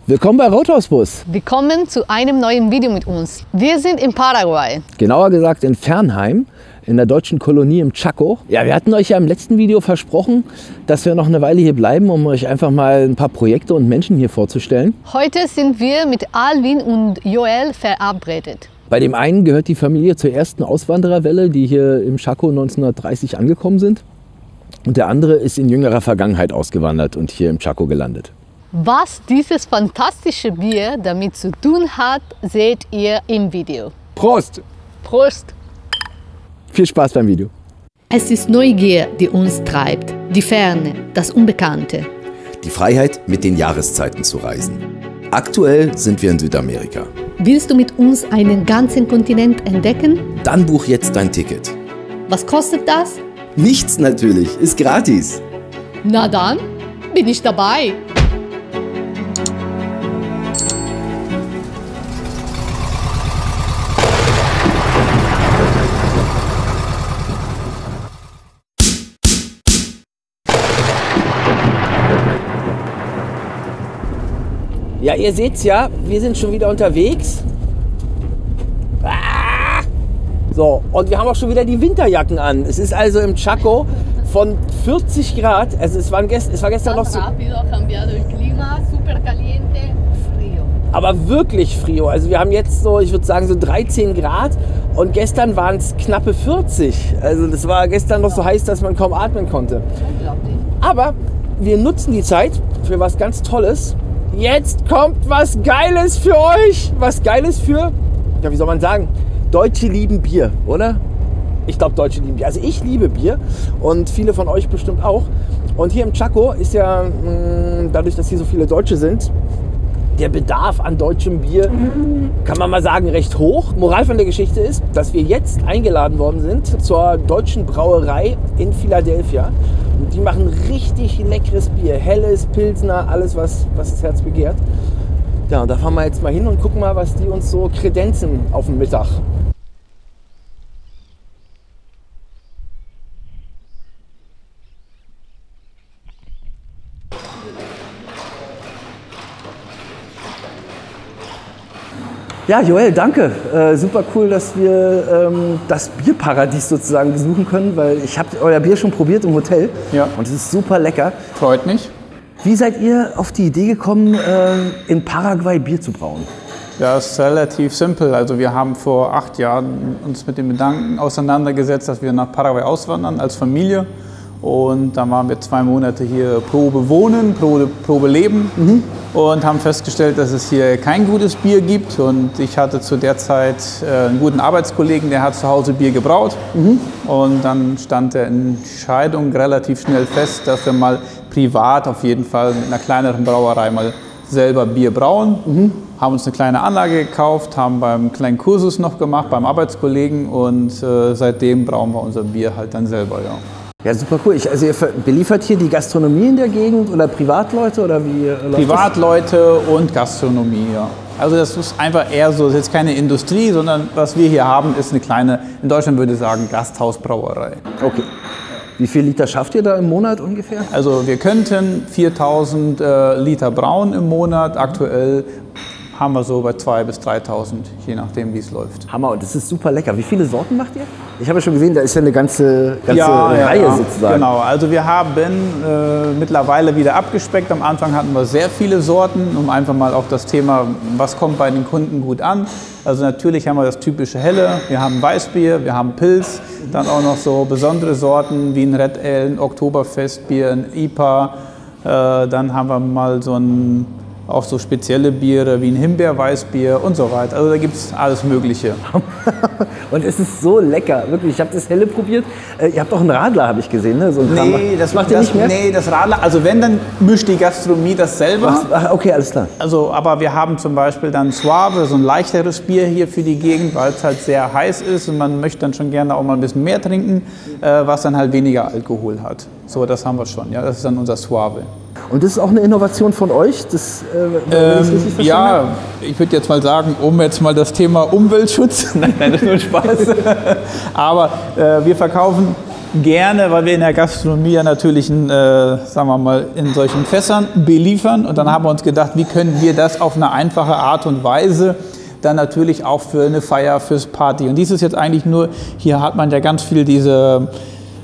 Willkommen bei Rothausbus. Willkommen zu einem neuen Video mit uns. Wir sind in Paraguay. Genauer gesagt in Fernheim, in der deutschen Kolonie im Chaco. Ja, wir hatten euch ja im letzten Video versprochen, dass wir noch eine Weile hier bleiben, um euch einfach mal ein paar Projekte und Menschen hier vorzustellen. Heute sind wir mit Alvin und Joel verabredet. Bei dem einen gehört die Familie zur ersten Auswandererwelle, die hier im Chaco 1930 angekommen sind. Und der andere ist in jüngerer Vergangenheit ausgewandert und hier im Chaco gelandet. Was dieses fantastische Bier damit zu tun hat, seht ihr im Video. Prost! Prost! Viel Spaß beim Video. Es ist Neugier, die uns treibt, die Ferne, das Unbekannte. Die Freiheit, mit den Jahreszeiten zu reisen. Aktuell sind wir in Südamerika. Willst du mit uns einen ganzen Kontinent entdecken? Dann buch jetzt dein Ticket. Was kostet das? Nichts natürlich, ist gratis. Na dann, bin ich dabei. Ja, ihr seht's ja, wir sind schon wieder unterwegs. So, und wir haben auch schon wieder die Winterjacken an. Es ist also im Chaco von 40 Grad. Also es war gestern noch so. Aber wirklich frio. Also wir haben jetzt so, ich würde sagen, so 13 Grad. Und gestern waren es knappe 40. Also das war gestern noch so heiß, dass man kaum atmen konnte. Unglaublich. Aber wir nutzen die Zeit für was ganz Tolles. Jetzt kommt was Geiles für euch. Was Geiles für, ja, wie soll man sagen, Deutsche lieben Bier, oder? Ich glaube, Deutsche lieben Bier. Also ich liebe Bier und viele von euch bestimmt auch. Und hier im Chaco ist ja, dadurch, dass hier so viele Deutsche sind, der Bedarf an deutschem Bier, kann man mal sagen, recht hoch. Moral von der Geschichte ist, dass wir jetzt eingeladen worden sind zur deutschen Brauerei in Philadelphia. Und die machen richtig leckeres Bier. Helles, Pilsner, alles, was das Herz begehrt. Ja, und da fahren wir jetzt mal hin und gucken mal, was die uns so kredenzen auf dem Mittag. Ja, Joel, danke. Super cool, dass wir das Bierparadies sozusagen besuchen können, weil ich habe euer Bier schon probiert im Hotel. Ja. Und es ist super lecker. Freut mich. Wie seid ihr auf die Idee gekommen, in Paraguay Bier zu brauen? Das ist relativ simpel. Also wir haben vor 8 Jahren uns mit dem Gedanken auseinandergesetzt, dass wir nach Paraguay auswandern als Familie. Und dann waren wir 2 Monate hier Probe wohnen, Probe leben und haben festgestellt, dass es hier kein gutes Bier gibt. Und ich hatte zu der Zeit einen guten Arbeitskollegen, der hat zu Hause Bier gebraut. Und dann stand der Entscheidung relativ schnell fest, dass wir mal privat auf jeden Fall mit einer kleineren Brauerei mal selber Bier brauen. Haben uns eine kleine Anlage gekauft, haben beim kleinen Kursus noch gemacht, beim Arbeitskollegen. Und seitdem brauen wir unser Bier halt dann selber, ja. Ja, super cool. Also ihr beliefert hier die Gastronomie in der Gegend oder Privatleute oder wie? Privatleute und Gastronomie, ja. Also das ist einfach eher so, das ist jetzt keine Industrie, sondern was wir hier haben, ist eine kleine, in Deutschland würde ich sagen, Gasthausbrauerei. Okay. Wie viel Liter schafft ihr da im Monat ungefähr? Also wir könnten 4000 Liter brauen im Monat. Aktuell haben wir so bei 2.000 bis 3.000, je nachdem, wie es läuft. Hammer, und das ist super lecker. Wie viele Sorten macht ihr? Ich habe ja schon gesehen, da ist ja eine ganze Reihe sozusagen. Genau, also wir haben mittlerweile wieder abgespeckt. Am Anfang hatten wir sehr viele Sorten, um einfach mal auch das Thema, was kommt bei den Kunden gut an. Also natürlich haben wir das typische Helle, wir haben Weißbier, wir haben Pils, dann auch noch so besondere Sorten wie ein Red Ale, ein Oktoberfestbier, ein IPA. Dann haben wir mal auch so spezielle Biere wie ein Himbeerweißbier und so weiter. Also da gibt es alles Mögliche. Und es ist so lecker, wirklich. Ich habe das Helle probiert. Ihr habt auch einen Radler, habe ich gesehen. Ne? So nee, das macht ihr nicht mehr? Nee, das Radler, also wenn, dann mischt die Gastronomie das selber. Ach, okay, alles klar. Also, aber wir haben zum Beispiel dann Suave, so ein leichteres Bier hier für die Gegend, weil es halt sehr heiß ist und man möchte dann schon gerne auch mal ein bisschen mehr trinken, was dann halt weniger Alkohol hat. So, das haben wir schon. Ja, das ist dann unser Suave. Und das ist auch eine Innovation von euch? Das, ja, ich würde jetzt mal sagen, um jetzt mal das Thema Umweltschutz, nein, das ist nur Spaß, aber wir verkaufen gerne, weil wir in der Gastronomie ja natürlich sagen wir mal, in solchen Fässern beliefern. Und dann haben wir uns gedacht, wie können wir das auf eine einfache Art und Weise dann natürlich auch für eine Feier, fürs Party. Und dies ist jetzt eigentlich nur, hier hat man ja ganz viel diese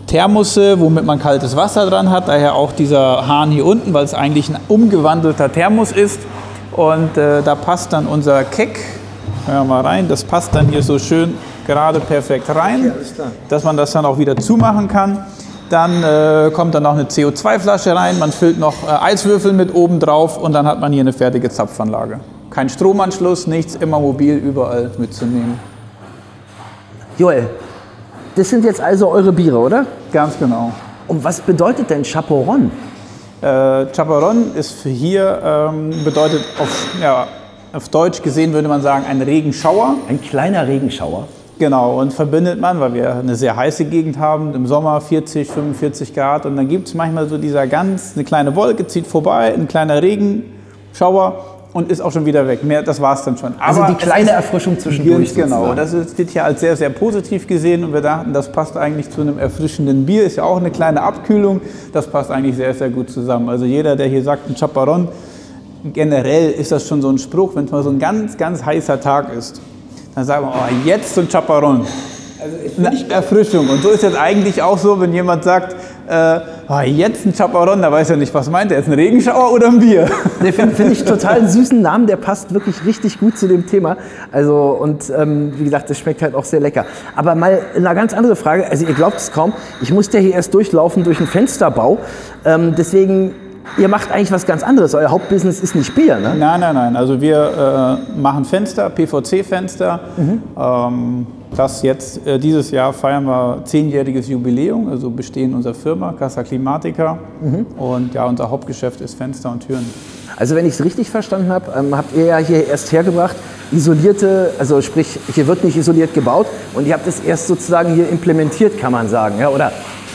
Thermose, womit man kaltes Wasser dran hat. Daher auch dieser Hahn hier unten, weil es eigentlich ein umgewandelter Thermos ist. Und da passt dann unser Keck, hören wir mal rein, das passt dann hier so schön gerade perfekt rein, ja, dass man das dann auch wieder zumachen kann. Dann kommt dann noch eine CO2-Flasche rein, man füllt noch Eiswürfel mit oben drauf und dann hat man hier eine fertige Zapfanlage. Kein Stromanschluss, nichts, immer mobil, überall mitzunehmen. Joel, das sind jetzt also eure Biere, oder? Ganz genau. Und was bedeutet denn Chaperon? Chaperon ist für hier, bedeutet auf Deutsch gesehen würde man sagen ein Regenschauer. Ein kleiner Regenschauer. Genau, und verbindet man, weil wir eine sehr heiße Gegend haben, im Sommer 40, 45 Grad und dann gibt es manchmal so eine kleine Wolke, zieht vorbei, ein kleiner Regenschauer und ist auch schon wieder weg. Das war es dann schon. Also aber die kleine Erfrischung zwischendurch. Genau, das wird hier als sehr, sehr positiv gesehen und wir dachten, das passt eigentlich zu einem erfrischenden Bier, ist ja auch eine kleine Abkühlung, das passt eigentlich sehr, sehr gut zusammen. Also jeder, der hier sagt, ein Chaperon, generell ist das schon so ein Spruch, wenn es mal so ein ganz, ganz heißer Tag ist. Dann sagen wir, oh, jetzt so ein Chaperon. Also eine Erfrischung. Und so ist jetzt eigentlich auch so, wenn jemand sagt, oh, jetzt ein Chaperon, da weiß er nicht, was meint er, jetzt ein Regenschauer oder ein Bier? Nee, finde ich total einen süßen Namen, der passt wirklich richtig gut zu dem Thema. Also und wie gesagt, das schmeckt halt auch sehr lecker. Aber mal eine ganz andere Frage, also ihr glaubt es kaum, ich musste hier erst durchlaufen durch einen Fensterbau, deswegen... Ihr macht eigentlich was ganz anderes. Euer Hauptbusiness ist nicht Bier, ne? Nein, nein, nein. Also wir machen Fenster, PVC-Fenster. Dieses Jahr feiern wir 10-jähriges Jubiläum, also Bestehen unserer Firma, Casa Climatica. Und ja, unser Hauptgeschäft ist Fenster und Türen. Also wenn ich es richtig verstanden habe, habt ihr ja hier erst hergebracht, isolierte, also sprich, hier wird nicht isoliert gebaut und ihr habt es erst sozusagen hier implementiert, kann man sagen, ja, oder?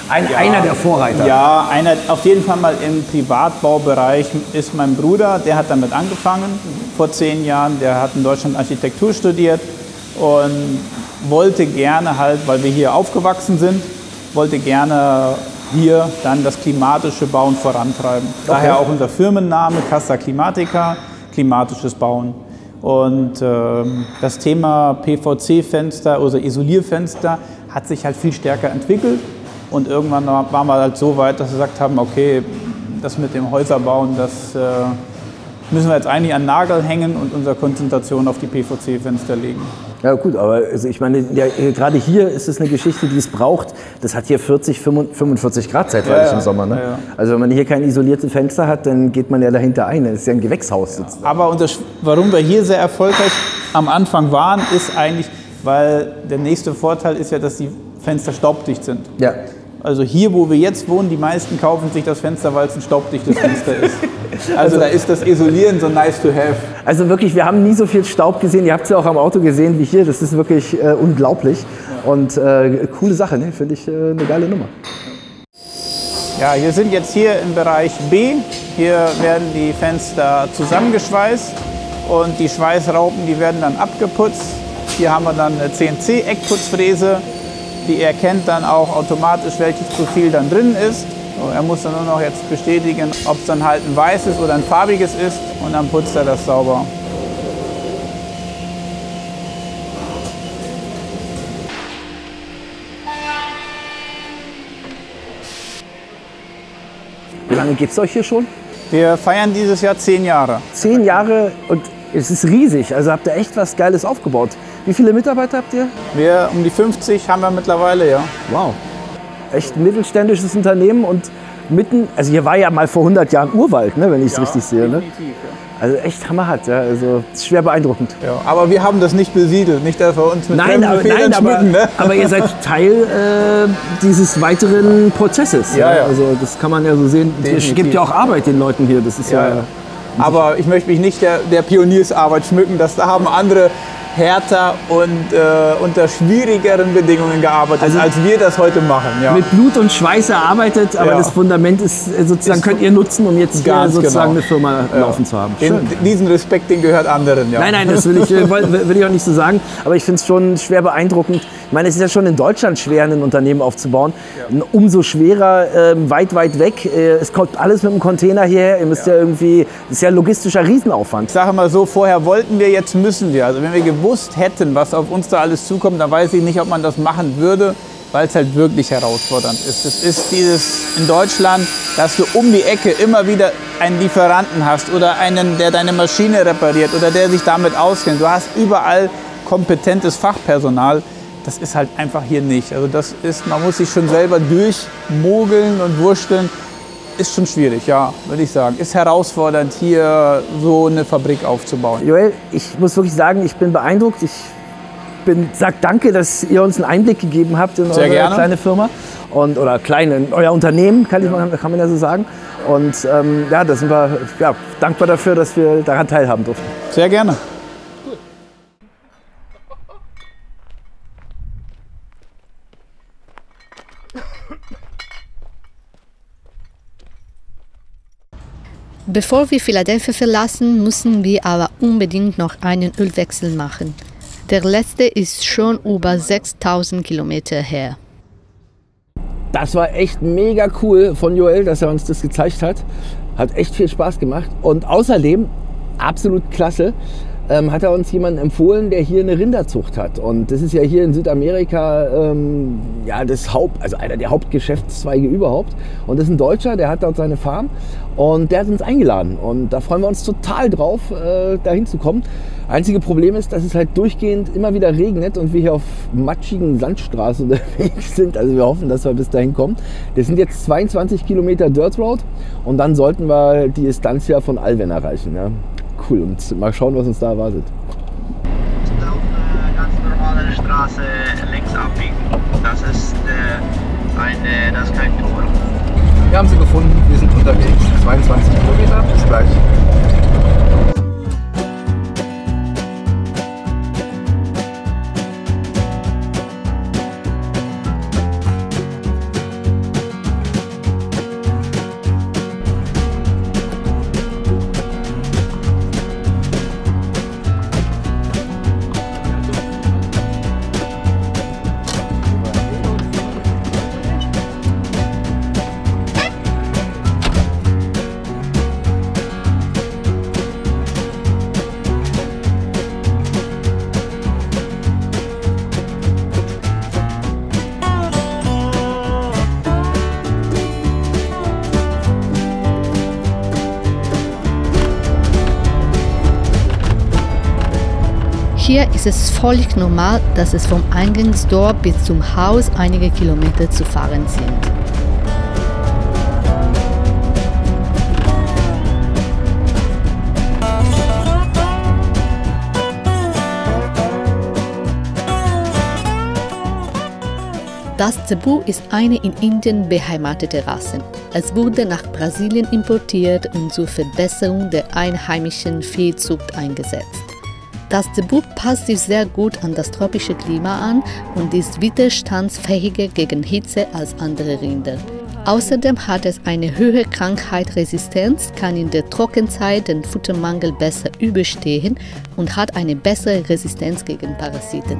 Einer der Vorreiter. Ja, auf jeden Fall mal im Privatbaubereich ist mein Bruder, der hat damit angefangen vor 10 Jahren. Der hat in Deutschland Architektur studiert und wollte gerne halt, weil wir hier aufgewachsen sind, wollte gerne hier dann das klimatische Bauen vorantreiben. Okay. Daher auch unser Firmenname Casa Climatica, klimatisches Bauen. Und das Thema PVC-Fenster oder Isolierfenster hat sich halt viel stärker entwickelt. Und irgendwann waren wir halt so weit, dass wir gesagt haben, okay, das mit dem Häuserbauen, das müssen wir jetzt eigentlich an den Nagel hängen und unsere Konzentration auf die PVC-Fenster legen. Ja gut, aber also ich meine, ja, gerade hier ist es eine Geschichte, die es braucht. Das hat hier 40, 45 Grad zeitweilig im Sommer. Ne? Ja. Also wenn man hier kein isoliertes Fenster hat, dann geht man ja dahinter ein. Das ist ja ein Gewächshaus sozusagen. Aber warum wir hier sehr erfolgreich am Anfang waren, ist eigentlich, weil der nächste Vorteil ist ja, dass die Fenster staubdicht sind. Ja. Also hier, wo wir jetzt wohnen, die meisten kaufen sich das Fenster, weil es ein staubdichtes Fenster ist. Also da ist das Isolieren so nice to have. Also wirklich, wir haben nie so viel Staub gesehen. Ihr habt es ja auch am Auto gesehen wie hier. Das ist wirklich unglaublich. Ja. Und coole Sache, ne? Finde ich eine geile Nummer. Ja, wir sind jetzt hier im Bereich B. Hier werden die Fenster zusammengeschweißt und die Schweißraupen, die werden dann abgeputzt. Hier haben wir dann eine CNC-Eckputzfräse. Die erkennt dann auch automatisch, welches Profil dann drin ist. So, er muss dann nur noch jetzt bestätigen, ob es dann halt ein weißes oder ein farbiges ist und dann putzt er das sauber. Wie lange gibt es euch hier schon? Wir feiern dieses Jahr 10 Jahre. 10 Jahre und es ist riesig, also habt ihr echt was Geiles aufgebaut. Wie viele Mitarbeiter habt ihr? Wir um die 50 haben wir mittlerweile, ja. Wow. Echt ein mittelständisches Unternehmen und mitten, also hier war ja mal vor 100 Jahren Urwald, ne, wenn ich es richtig sehe. Ne? Ja. Also echt hammerhart, ja. Also ist schwer beeindruckend. Ja, aber wir haben das nicht besiedelt, nicht dass wir uns mit Federn schmücken. Ne? Aber ihr seid Teil dieses weiteren Prozesses. Ja, ja. Also das kann man ja so sehen. Es gibt ja auch Arbeit den Leuten hier. Das ist ja. Aber ich möchte mich nicht der Pioniersarbeit schmücken, da haben andere härter und unter schwierigeren Bedingungen gearbeitet, Also als wir das heute machen. Ja. Mit Blut und Schweiß erarbeitet, aber Ja. das Fundament ist sozusagen, könnt ihr nutzen, um jetzt hier Ganz sozusagen genau. eine Firma laufen zu haben. Schön. Diesen Respekt, den gehört anderen. Ja. Nein, das will ich auch nicht so sagen, aber ich finde es schon schwer beeindruckend. Ich meine, es ist ja schon in Deutschland schwer, ein Unternehmen aufzubauen. Umso schwerer, weit weg. Es kommt alles mit dem Container hierher. Ihr müsst ja irgendwie, das ist ja ein logistischer Riesenaufwand. Ich sage mal so, vorher wollten wir, jetzt müssen wir. Also wenn wir gewusst hätten, was auf uns da alles zukommt, dann weiß ich nicht, ob man das machen würde, weil es halt wirklich herausfordernd ist. Es ist dieses in Deutschland, dass du um die Ecke immer wieder einen Lieferanten hast oder einen, der deine Maschine repariert oder der sich damit auskennt. Du hast überall kompetentes Fachpersonal. Das ist halt einfach hier nicht. Also das ist, man muss sich schon selber durchmogeln und wursteln. Ist schon schwierig, ja, würde ich sagen. Ist herausfordernd, hier so eine Fabrik aufzubauen. Joel, ich muss wirklich sagen, ich bin beeindruckt. Ich sag danke, dass ihr uns einen Einblick gegeben habt in Sehr eure gerne. kleine Firma oder in euer Unternehmen, kann man ja so sagen. Und ja, da sind wir dankbar dafür, dass wir daran teilhaben durften. Sehr gerne. Bevor wir Philadelphia verlassen, müssen wir aber unbedingt noch einen Ölwechsel machen. Der letzte ist schon über 6000 Kilometer her. Das war echt mega cool von Joel, dass er uns das gezeigt hat. Hat echt viel Spaß gemacht. Und außerdem, absolut klasse, hat er uns jemanden empfohlen, der hier eine Rinderzucht hat. Und das ist ja hier in Südamerika also einer der Hauptgeschäftszweige überhaupt. Und das ist ein Deutscher, der hat dort seine Farm und der hat uns eingeladen. Und da freuen wir uns total drauf, da hinzukommen. Einzige Problem ist, dass es halt durchgehend immer wieder regnet und wir hier auf matschigen Sandstraßen unterwegs sind. Also wir hoffen, dass wir bis dahin kommen. Das sind jetzt 22 Kilometer Dirt Road und dann sollten wir die Estancia von Alven erreichen. Ja. Cool, und mal schauen, was uns da erwartet. Auf einer ganz normalen Straße links abbiegen. Das ist kein Tor. Wir haben sie gefunden, wir sind unterwegs. 22 Kilometer, bis gleich. Hier ist es völlig normal, dass es vom Eingangstor bis zum Haus einige Kilometer zu fahren sind. Das Zebu ist eine in Indien beheimatete Rasse. Es wurde nach Brasilien importiert und zur Verbesserung der einheimischen Viehzucht eingesetzt. Das Zebu passt sich sehr gut an das tropische Klima an und ist widerstandsfähiger gegen Hitze als andere Rinder. Außerdem hat es eine höhere Krankheitsresistenz, kann in der Trockenzeit den Futtermangel besser überstehen und hat eine bessere Resistenz gegen Parasiten.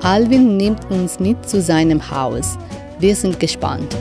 Alvin nimmt uns mit zu seinem Haus. Wir sind gespannt.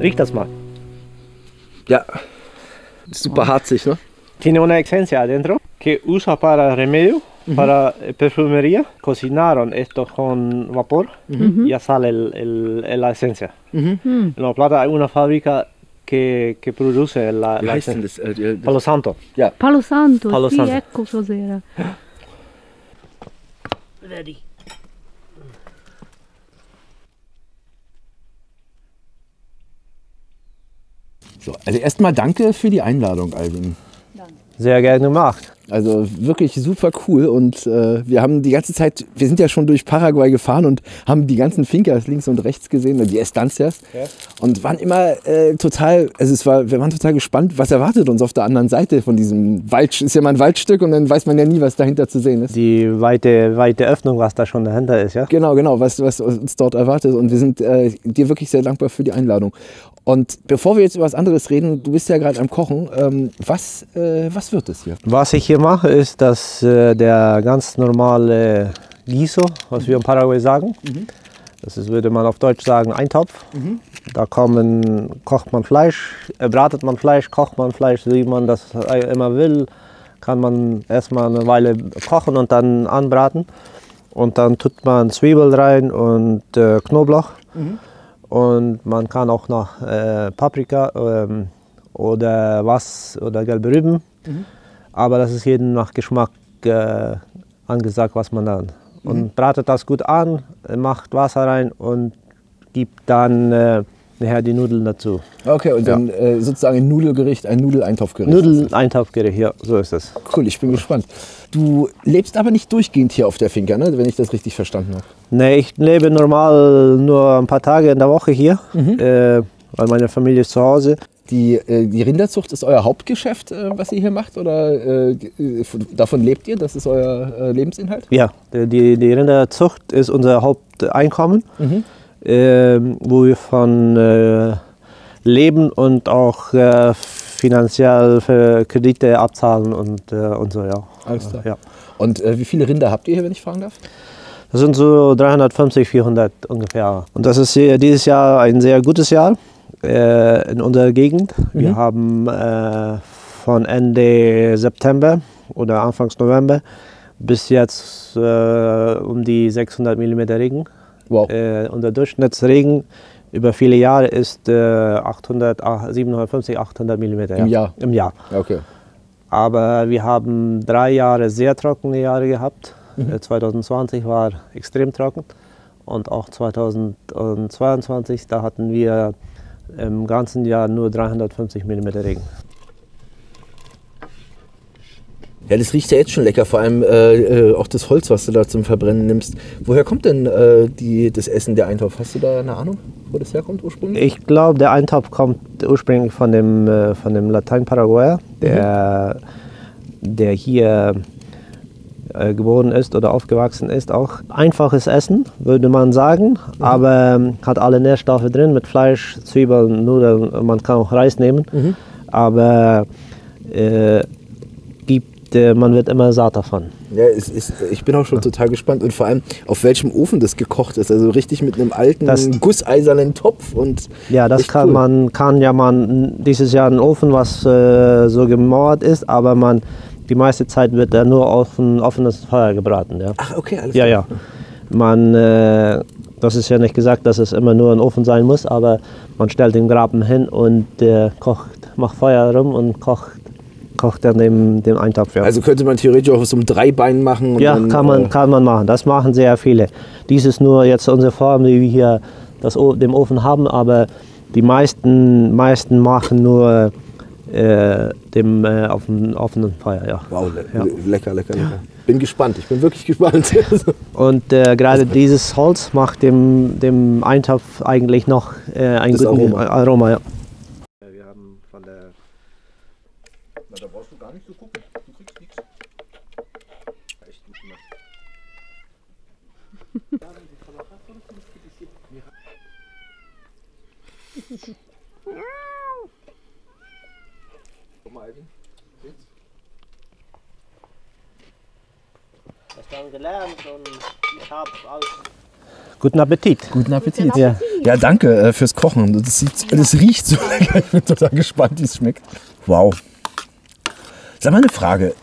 Riech das mal. Ja, super harzig, ne? Tiene una esencia adentro que usa para remedio, para perfumería. Cocinaron esto con vapor y ya sale la esencia. En La Plata hay una fábrica que produce la Wie heißt denn esencia. das? Palo Santo. Palo Santo, Palo sì, Santo. ecco cos'era. Ready. So, also erstmal danke für die Einladung, Alvin. Sehr gerne gemacht. Also wirklich super cool und wir haben die ganze Zeit, wir sind ja schon durch Paraguay gefahren und haben die ganzen Fincas links und rechts gesehen, die Estancias, und waren immer wir waren total gespannt, was erwartet uns auf der anderen Seite von diesem Wald. Ist ja mal ein Waldstück und dann weiß man ja nie, was dahinter zu sehen ist. Die weite Öffnung, was da schon dahinter ist, ja? Genau, was uns dort erwartet, und wir sind dir wirklich sehr dankbar für die Einladung. Und bevor wir jetzt über was anderes reden, du bist ja gerade am Kochen, was wird es hier? Was ich hier mache, ist der ganz normale Guiso, was wir in Paraguay sagen. Das ist, würde man auf Deutsch sagen, Eintopf. Da kocht man Fleisch, bratet man Fleisch, kocht man Fleisch, wie man das immer will. Kann man erstmal eine Weile kochen und dann anbraten. Und dann tut man Zwiebeln rein und Knoblauch. Und man kann auch noch Paprika oder gelbe Rüben. Aber das ist jedem nach Geschmack angesagt, was man dann. Und bratet das gut an, macht Wasser rein und gibt dann nachher die Nudeln dazu. Okay, und dann sozusagen ein Nudelgericht, ein Nudeleintopfgericht. Nudeleintopfgericht, ja, so ist es. Cool, ich bin gespannt. Du lebst aber nicht durchgehend hier auf der Finca, ne? Wenn ich das richtig verstanden habe. Nee, ich lebe normal nur ein paar Tage in der Woche hier, weil meine Familie ist zu Hause. Die Rinderzucht ist euer Hauptgeschäft, was ihr hier macht? Oder davon lebt ihr? Das ist euer Lebensinhalt? Ja, die Rinderzucht ist unser Haupteinkommen, wo wir von leben und auch finanziell für Kredite abzahlen und so, ja. Alles klar. Ja. Und wie viele Rinder habt ihr hier, wenn ich fragen darf? Das sind so 350, 400 ungefähr. Und das ist dieses Jahr ein sehr gutes Jahr in unserer Gegend. Wir haben von Ende September oder Anfangs November bis jetzt um die 600 mm Regen. Wow. Unser Durchschnittsregen über viele Jahre ist 750, 800 mm. Im Jahr? Im Jahr. Okay. Aber wir haben 3 Jahre sehr trockene Jahre gehabt. 2020 war extrem trocken und auch 2022, da hatten wir im ganzen Jahr nur 350 mm Regen. Ja, das riecht ja jetzt schon lecker, vor allem auch das Holz, was du da zum Verbrennen nimmst. Woher kommt denn das Essen, der Eintopf? Hast du da eine Ahnung, wo das herkommt ursprünglich? Ich glaube, der Eintopf kommt ursprünglich von dem Latein-Paraguayer, der hier geboren ist oder aufgewachsen ist. Auch einfaches Essen, würde man sagen, aber hat alle Nährstoffe drin mit Fleisch, Zwiebeln, Nudeln, man kann auch Reis nehmen, aber man wird immer satt davon. Ja, ich bin auch schon total gespannt, und vor allem auf welchem Ofen das gekocht ist, also richtig mit einem alten gusseisernen Topf. Und ja, das kann cool. Man dieses Jahr einen Ofen, was so gemauert ist, aber die meiste Zeit wird er nur auf ein offenes Feuer gebraten. Ja. Ach, okay, alles klar. Ja. Das ist ja nicht gesagt, dass es immer nur ein Ofen sein muss, aber man stellt den Graben hin und macht Feuer rum und kocht dann den Eintopf. Ja. Also könnte man theoretisch auch so um 3 Beinen machen? Und ja, dann, kann man machen. Das machen sehr viele. Dies ist nur jetzt unsere Form, wie wir hier den Ofen haben, aber die meisten machen nur auf dem offenen Feuer. Ja. Wow, lecker. Bin gespannt, ich bin wirklich gespannt. Und gerade dieses Holz macht dem Eintopf eigentlich noch ein gutes Aroma. Ja. Wir haben von der... Na, da brauchst du gar nicht zu gucken, du kriegst nichts. Echt gut gemacht. Guck mal, Alvin. Jetzt. Das dann gelernt und ich habe alles Guten Appetit. Guten Appetit. Ja. Ja, danke fürs Kochen. Das riecht so lecker. Ich bin total gespannt, wie es schmeckt. Wow. Sag mal eine Frage.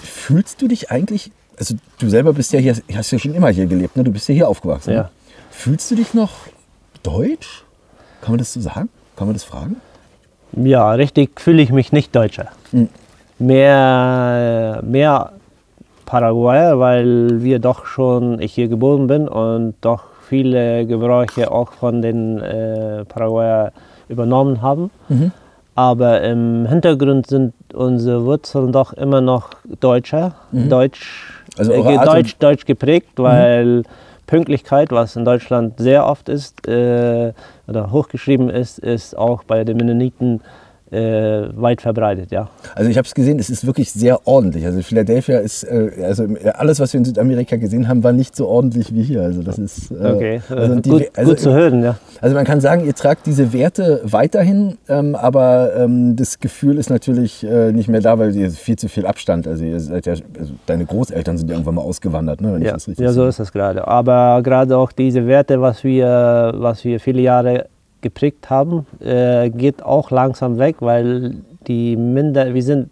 Fühlst du dich eigentlich, also du selber bist ja hier, hast ja schon immer hier gelebt, ne? Du bist ja hier aufgewachsen. Ja. Ne? Fühlst du dich noch deutsch? Kann man das so sagen? Kann man das fragen? Ja, richtig fühle ich mich nicht Deutscher. Mehr Paraguayer, weil ich hier geboren bin und doch viele Gebräuche auch von den Paraguayer übernommen haben. Aber im Hintergrund sind unsere Wurzeln doch immer noch Deutsch geprägt, weil Pünktlichkeit, was in Deutschland sehr oft ist oder hochgeschrieben ist, ist auch bei den Mennoniten weit verbreitet, ja. Also ich habe es gesehen, es ist wirklich sehr ordentlich. Also Philadelphia ist, also alles, was wir in Südamerika gesehen haben, war nicht so ordentlich wie hier. Also das ist okay. Also gut zu hören, ja. Also man kann sagen, ihr tragt diese Werte weiterhin, aber das Gefühl ist natürlich nicht mehr da, weil ihr viel zu viel Abstand. Also ihr seid ja, also deine Großeltern sind ja irgendwann mal ausgewandert, ne? Wenn ich das richtig so sehe. ist es gerade. Aber gerade auch diese Werte, was wir viele Jahre geprägt haben, geht auch langsam weg, weil die Mennoniten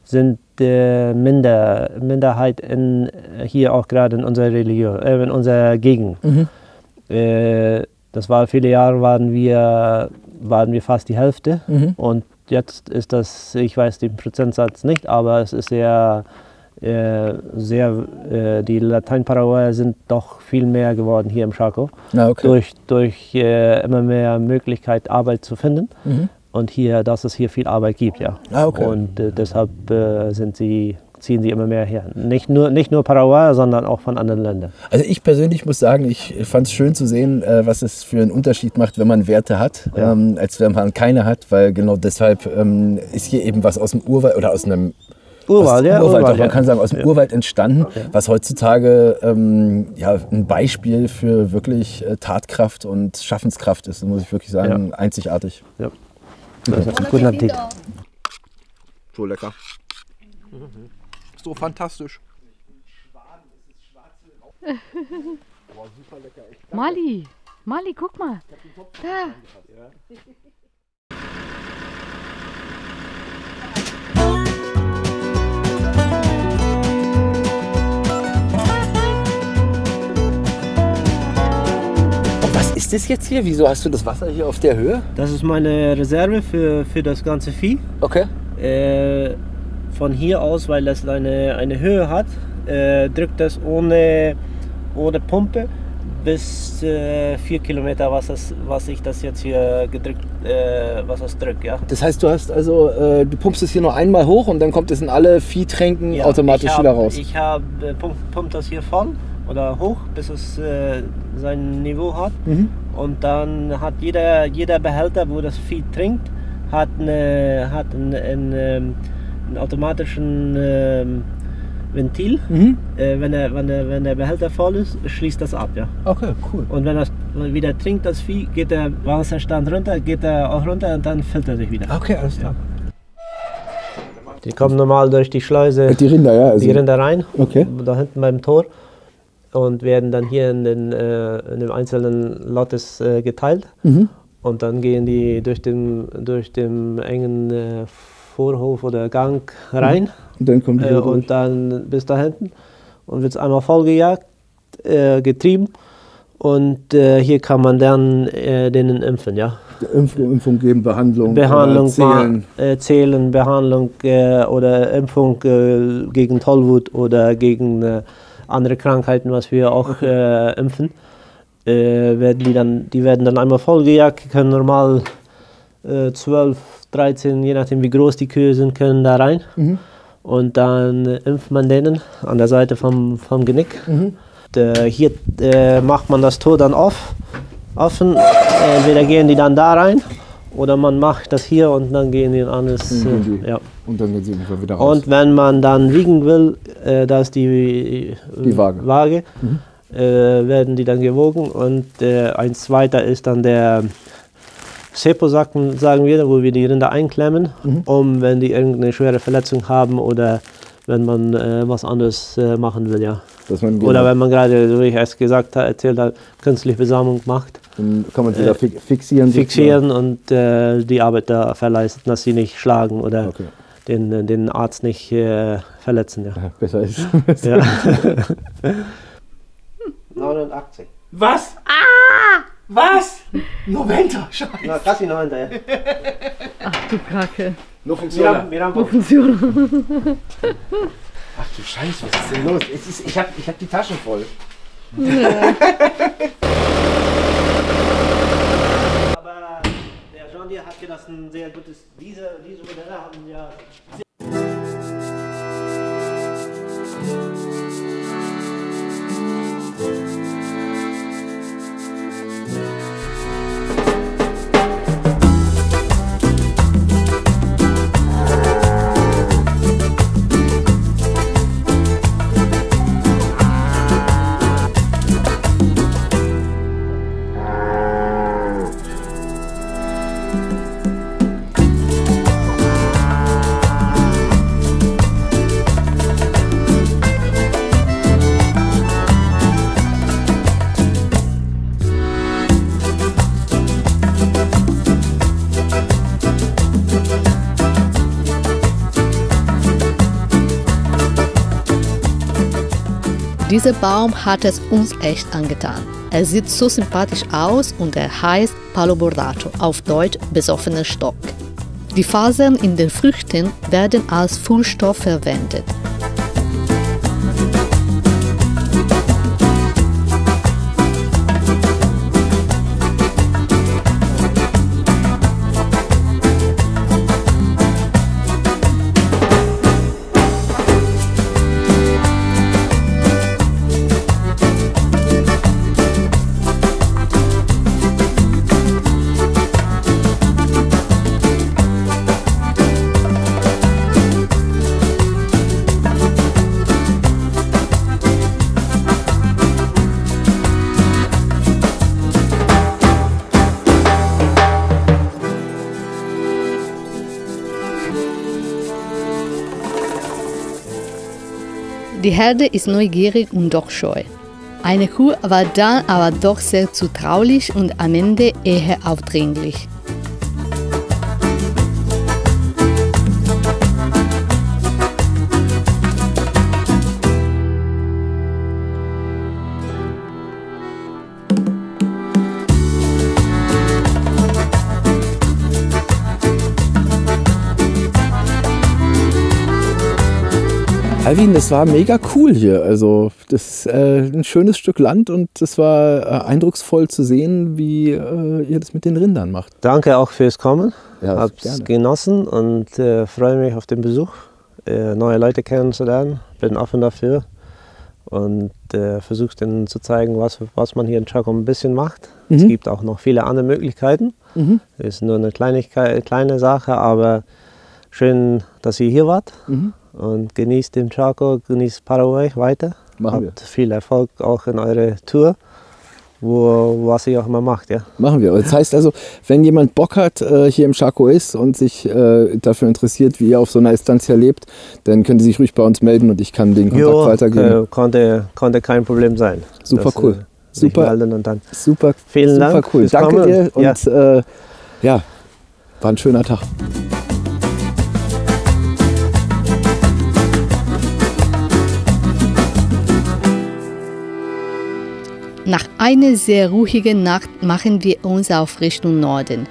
sind Minderheit hier auch gerade in unserer Religion, in unserer Gegend. Das war viele Jahre waren wir fast die Hälfte und jetzt ist das, ich weiß den Prozentsatz nicht, aber es ist die Latein-Paraguayer sind doch viel mehr geworden hier im Chaco, durch immer mehr Möglichkeit Arbeit zu finden und dass es hier viel Arbeit gibt, ja. Und deshalb ziehen sie immer mehr her. Nicht nur Paraguayer, sondern auch von anderen Ländern. Also ich persönlich muss sagen, ich fand es schön zu sehen, was es für einen Unterschied macht, wenn man Werte hat, als wenn man keine hat, weil genau deshalb ist hier eben was aus dem Urwald oder aus einem Urwald, man kann sagen, aus dem Urwald entstanden, was heutzutage ein Beispiel für wirklich Tatkraft und Schaffenskraft ist, muss ich wirklich sagen, einzigartig. Ja. Guten Appetit. So lecker. So fantastisch. Mali, guck mal. Da. Ist das jetzt hier? Wieso hast du das Wasser hier auf der Höhe? Das ist meine Reserve für das ganze Vieh. Okay. Von hier aus, weil das eine Höhe hat, drückt das ohne Pumpe bis 4 Kilometer, was ich das jetzt hier was das drückt, ja. Das heißt, du hast also, du pumpst es hier nur einmal hoch und dann kommt es in alle Viehtränken automatisch wieder raus? Ich pumpt das hier voll oder hoch, bis es sein Niveau hat. Und dann hat jeder Behälter, wo das Vieh trinkt, hat einen automatischen Ventil. Wenn der Behälter voll ist, schließt das ab. Ja. Okay, cool. Und wenn das wieder trinkt, das Vieh, geht der Wasserstand runter, geht er auch runter und dann füllt er sich wieder. Okay, alles klar. Die kommen normal durch die Schleuse. Die Rinder, ja. Also die Rinder rein, okay. Da hinten beim Tor. Und werden dann hier in den einzelnen Lottes geteilt. Und dann gehen die durch den engen Vorhof oder Gang rein. Und dann kommt die und dann bis da hinten. Und wird es einmal vollgejagt, getrieben. Und hier kann man dann denen impfen, ja. Impfung geben, Behandlung zählen, Behandlung oder Impfung gegen Tollwut oder gegen andere Krankheiten, was wir auch impfen, die werden dann einmal vollgejagt, können normal 12, 13, je nachdem wie groß die Kühe sind, können da rein. Und dann impft man denen an der Seite vom Genick. Hier macht man das Tor dann offen, entweder gehen die dann da rein oder man macht das hier und dann gehen die in anderes. Ja. Und dann gehen sie wieder raus. Und wenn man dann wiegen will, da ist die Waage werden die dann gewogen und ein zweiter ist dann der Cepo, sagen wir, wo wir die Rinder einklemmen, wenn die irgendeine schwere Verletzung haben oder wenn man was anderes machen will, ja. Dass man Oder wenn man gerade, so wie ich erst erzählt habe, künstliche Besamung macht. Dann kann man sie da fixieren. Fixieren und die Arbeit da verleisten, dass sie nicht schlagen oder den Arzt nicht verletzen. Ja. Ja, besser ist. Ja. 89. Was? Was? 90, Scheiße. Na, quasi 90, ja. Ach du Kacke. Nur Funktion. Ach du Scheiße, was ist denn los? Ich hab die Taschen voll. Aber der John Deere hat gedacht, ein sehr gutes, diese Modelle haben ja... Dieser Baum hat es uns echt angetan. Er sieht so sympathisch aus und er heißt Palo Bordato, auf Deutsch besoffener Stock. Die Fasern in den Früchten werden als Fuhrstoff verwendet. Die Herde ist neugierig und doch scheu. Eine Kuh war dann aber doch sehr zutraulich und am Ende eher aufdringlich. Alvin, das war mega cool hier. Also das ist ein schönes Stück Land und es war eindrucksvoll zu sehen, wie ihr das mit den Rindern macht. Danke auch fürs Kommen. Ja, hab's genossen und freue mich auf den Besuch, neue Leute kennenzulernen. Bin offen dafür und versuche denen zu zeigen, was man hier in Chaco ein bisschen macht. Es gibt auch noch viele andere Möglichkeiten. Ist nur eine kleine Sache, aber schön, dass ihr hier wart. Und genießt den Chaco, genießt Paraguay weiter. Machen wir. Habt viel Erfolg auch in eurer Tour, was ihr auch immer macht. Ja? Machen wir. Das heißt also, wenn jemand Bock hat, hier im Chaco ist und sich dafür interessiert, wie ihr auf so einer Estancia lebt, dann könnt ihr sich ruhig bei uns melden und ich kann den Kontakt weitergeben. Konnte kein Problem sein. Super cool. Super. Und dann Super. Vielen Dank. Super cool. Danke dir und ja, war ein schöner Tag. Nach einer sehr ruhigen Nacht machen wir uns auf Richtung Norden.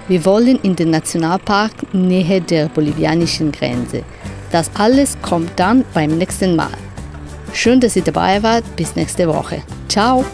Wir wollen in den Nationalpark nähe der bolivianischen Grenze. Das alles kommt dann beim nächsten Mal. Schön, dass ihr dabei wart. Bis nächste Woche. Ciao!